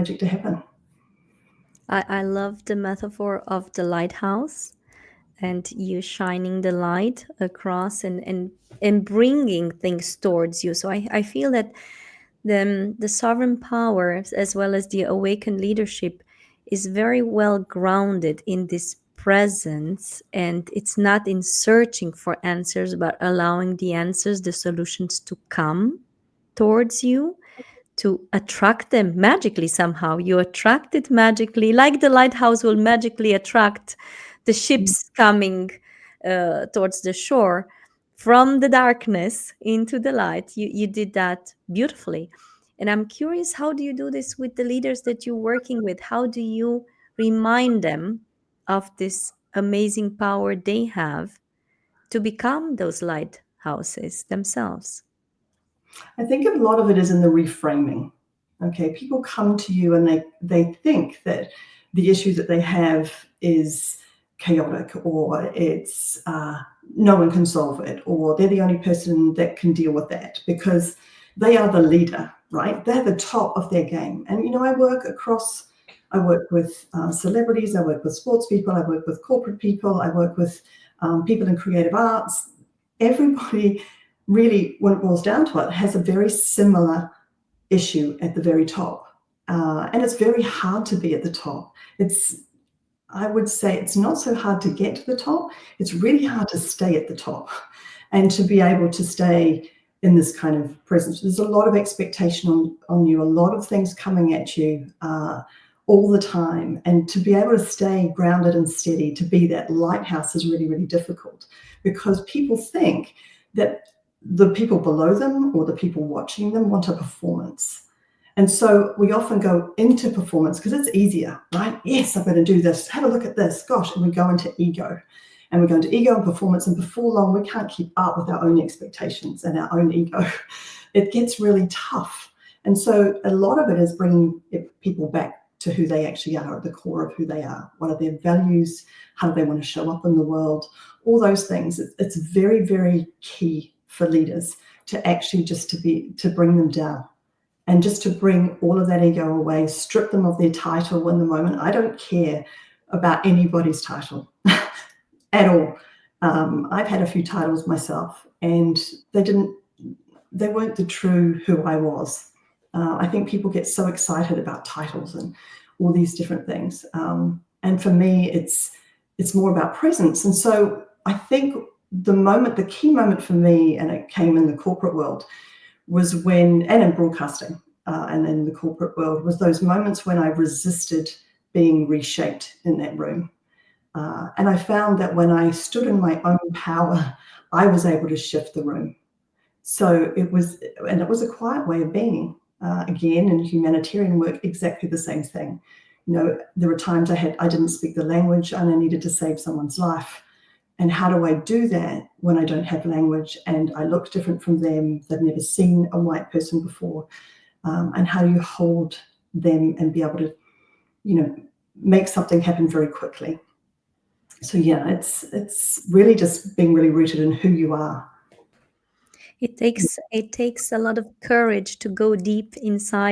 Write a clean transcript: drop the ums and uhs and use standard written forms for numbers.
magic to happen. I love the metaphor of the lighthouse and you shining the light across and bringing things towards you. So I feel that the sovereign power as well as the awakened leadership is very well grounded in this presence, and it's not in searching for answers but allowing the answers, the solutions to come towards you, to attract them magically. Somehow you attract it magically, like the lighthouse will magically attract the ships coming towards the shore from the darkness into the light. You did that beautifully. And I'm curious, how do you do this with the leaders that you're working with? How do you remind them of this amazing power they have to become those lighthouses themselves? I think a lot of it is in the reframing. Okay, people come to you and they think that the issue that they have is chaotic, or it's no one can solve it, or they're the only person that can deal with that because they are the leader, right? They're the top of their game. And I work with celebrities, I work with sports people, I work with corporate people, I work with people in creative arts. Everybody really, when it boils down to it, has a very similar issue at the very top. And it's very hard to be at the top. I would say it's not so hard to get to the top. It's really hard to stay at the top and to be able to stay in this kind of presence. There's a lot of expectation on you, a lot of things coming at you all the time. And to be able to stay grounded and steady, to be that lighthouse is really, really difficult because people think that the people below them or the people watching them want a performance. And so we often go into performance because it's easier, right? Yes, I'm going to do this. Have a look at this. Gosh, and we go into ego. And we go into ego and performance. And before long, we can't keep up with our own expectations and our own ego. It gets really tough. And so a lot of it is bringing people back to who they actually are, at the core of who they are. What are their values? How do they want to show up in the world? All those things. It's very, very key for leaders to actually just to bring them down and just to bring all of that ego away, strip them of their title in the moment. I don't care about anybody's title at all. I've had a few titles myself, and they weren't the true who I was. I think people get so excited about titles and all these different things. And for me, it's more about presence. And so I think the key moment for me, and it came in the corporate world, was and in broadcasting, and in the corporate world, was those moments when I resisted being reshaped in that room. And I found that when I stood in my own power, I was able to shift the room. So it was a quiet way of being. Again, in humanitarian work, exactly the same thing. There were times I didn't speak the language and I needed to save someone's life. And how do I do that when I don't have language and I look different from them? They've never seen a white person before. And how do you hold them and be able to, make something happen very quickly? So yeah, it's really just being really rooted in who you are. It takes a lot of courage to go deep inside